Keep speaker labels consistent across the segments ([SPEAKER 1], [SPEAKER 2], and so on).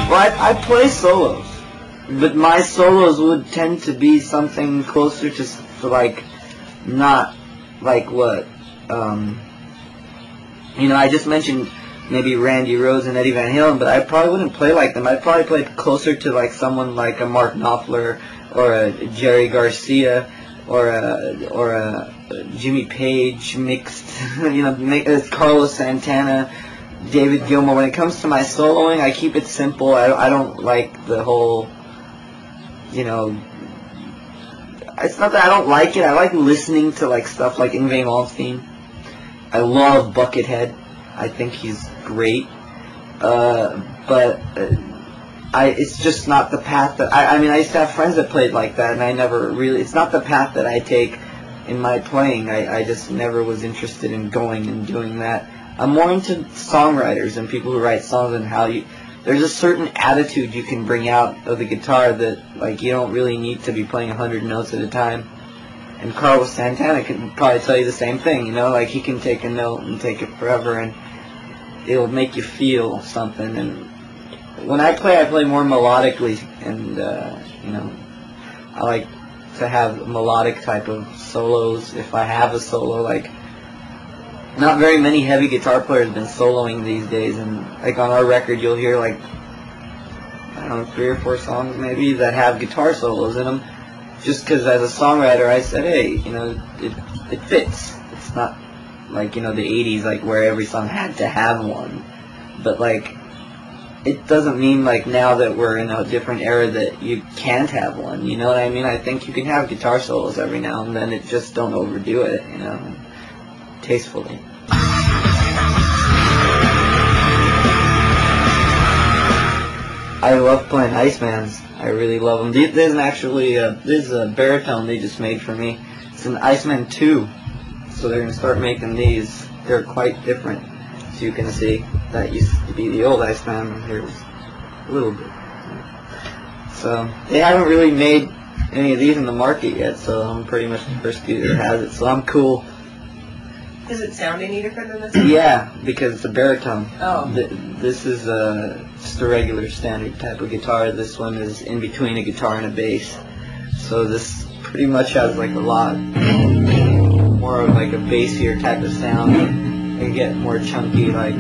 [SPEAKER 1] Well, I play solos, but my solos would tend to be something closer to like, not like what, you know, I just mentioned maybe Randy Rhoads and Eddie Van Halen, but I probably wouldn't play like them. I'd probably play closer to like someone like a Mark Knopfler or a Jerry Garcia or a Jimmy Page mixed, you know, Carlos Santana, David Gilmour. When it comes to my soloing, I keep it simple. I don't like the whole, you know, it's not that I don't like it. I like listening to like stuff like Yngwie Malmsteen. I love Buckethead. I think he's great. But it's just not the path that I mean, I used to have friends that played like that, and I never really, it's not the path that I take in my playing. I just never was interested in going and doing that. I'm more into songwriters and people who write songs and how there's a certain attitude you can bring out of the guitar that, like, you don't really need to be playing 100 notes at a time. And Carlos Santana can probably tell you the same thing, you know, like he can take a note and take it forever and it'll make you feel something. And when I play more melodically, and you know, I like to have melodic type of solos if I have a solo. Like, not very many heavy guitar players have been soloing these days, and like on our record you'll hear like, I don't know, 3 or 4 songs maybe that have guitar solos in them, just because as a songwriter I said, hey, you know, it fits. It's not like, you know, the 80s, like where every song had to have one, but like, it doesn't mean like now that we're in a different era that you can't have one, you know what I mean? I think you can have guitar solos every now and then, it just don't overdo it, you know, tastefully. I love playing Icemans. I really love them. There's actually this is a baritone they just made for me. It's an Iceman 2, so they're going to start making these. They're quite different, as you can see. That used to be the old Iceman. Here's a little bit. So they haven't really made any of these in the market yet, so I'm pretty much the first dude that has it. So I'm cool.
[SPEAKER 2] Does it sound any different than this?
[SPEAKER 1] Yeah, because it's a baritone.
[SPEAKER 2] Oh.
[SPEAKER 1] This is just a regular standard type of guitar. This one is in between a guitar and a bass. So this pretty much has like a lot more of like a bassier type of sound. It get more chunky, like.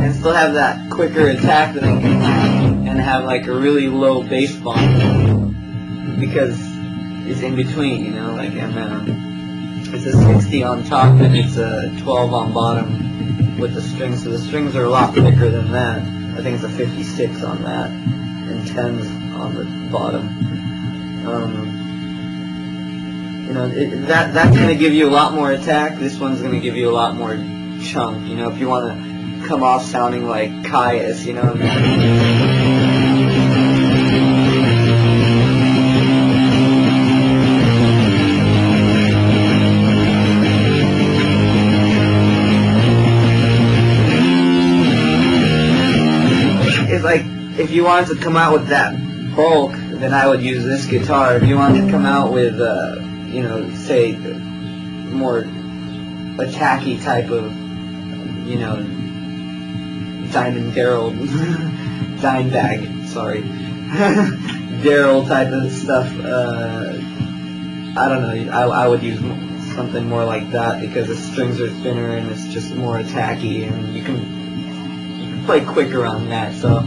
[SPEAKER 1] And still have that quicker attack that I can have, and have like a really low bass bump because it's in between, you know, like, and it's a 60 on top and it's a 12 on bottom with the strings, so the strings are a lot thicker than that. I think it's a 56 on that and 10s on the bottom. You know, that's going to give you a lot more attack. This one's going to give you a lot more chunk, you know, if you want to come off sounding like Caius, you know. It's like, if you wanted to come out with that bulk, then I would use this guitar. If you wanted to come out with, you know, say, more attacky type of, you know, Daryl type of stuff, I don't know, I would use something more like that because the strings are thinner and it's just more attacky, and you can play quicker on that. So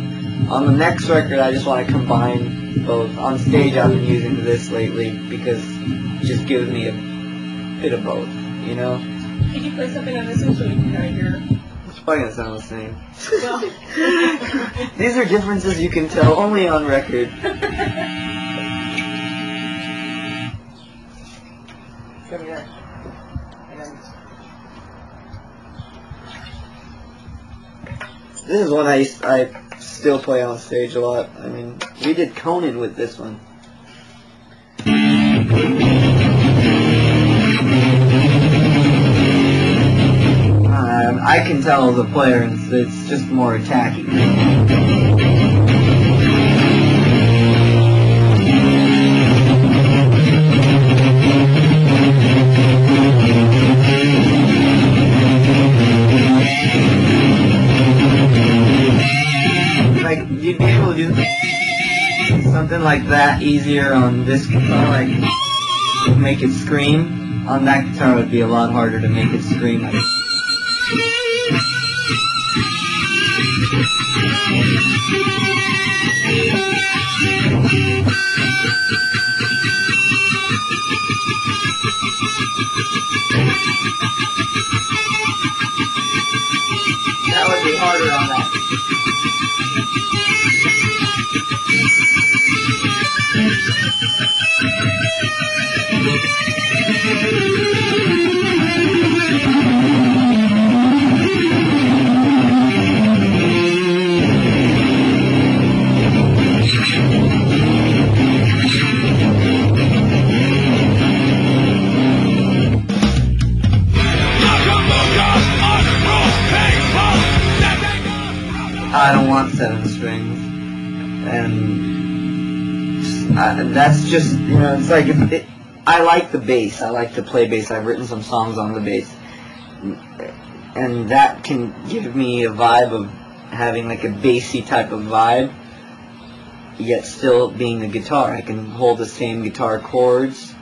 [SPEAKER 1] on the next record I just want to combine both. On stage I've been using this lately because it just gives me a bit of both, you know?
[SPEAKER 2] Could you play something on this one so we can kind of hear?
[SPEAKER 1] It's probably going to sound the same.
[SPEAKER 2] Well.
[SPEAKER 1] These are differences you can tell only on record.
[SPEAKER 2] Come here.
[SPEAKER 1] This is one I still play on stage a lot. I mean, we did Conan with this one. I can tell as a player it's just more attacky. something like that easier on this guitar, like make it scream. On that guitar, it would be a lot harder to make it scream. Like, that would be harder on that. I don't want 7 strings, and that's just, you know, it's like, I like the bass, I like to play bass, I've written some songs on the bass, and that can give me a vibe of having like a bassy type of vibe, yet still being a guitar. I can hold the same guitar chords,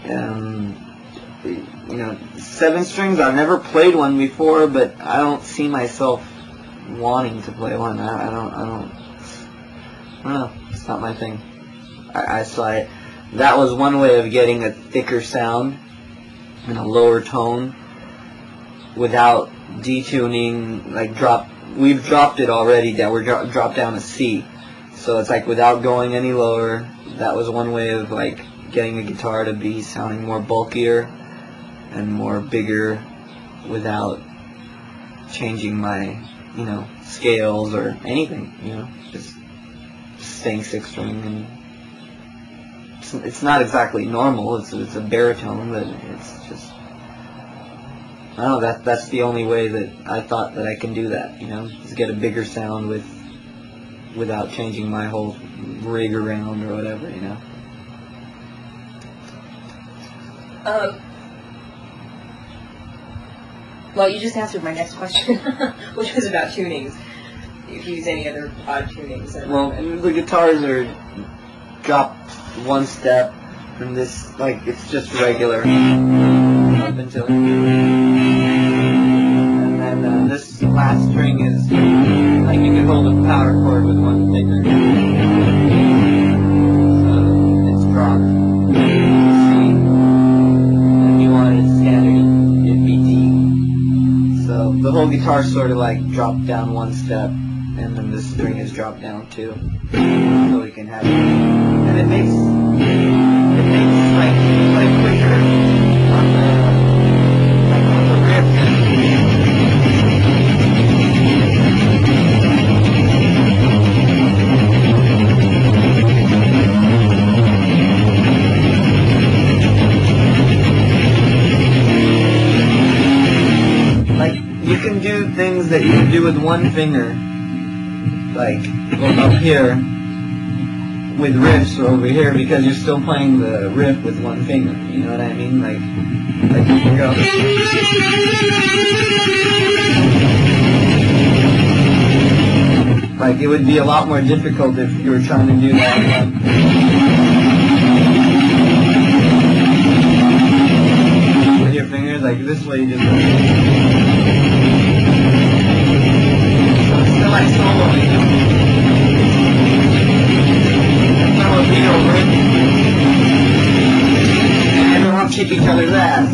[SPEAKER 1] you know, 7 strings, I've never played one before, but I don't see myself wanting to play one. I don't know. It's not my thing. That was one way of getting a thicker sound and a lower tone without detuning. Like we've dropped it already. That we're dropped down a C. So it's like without going any lower. That was one way of like getting the guitar to be sounding more bulkier and more bigger without changing my, you know, scales or anything, you know, just staying 6-string, and it's not exactly normal, it's a baritone, but it's just, I don't know, that's the only way that I thought that I can do that, you know, is get a bigger sound without changing my whole rig around or whatever, you know.
[SPEAKER 2] Well, you just answered my next question, which was about tunings. If you use any other odd tunings.
[SPEAKER 1] Well, the guitars are dropped 1 step, and this, like, it's just regular up until, and then this last string is, like, you can hold a power chord with 1 finger. So it's dropped C, and if you wanted it standard, it'd be D. So the whole guitar sort of like dropped down 1 step, and then this string is dropped down 2, so we can have it. And it makes like quicker on the riff. You can do things that you can do with 1 finger, like up here with riffs or over here, because you're still playing the riff with 1 finger. You know what I mean? Like you can go. Like it would be a lot more difficult if you were trying to do that with your fingers. Like this way, you just. Like soloing. And we don't kick each other's ass.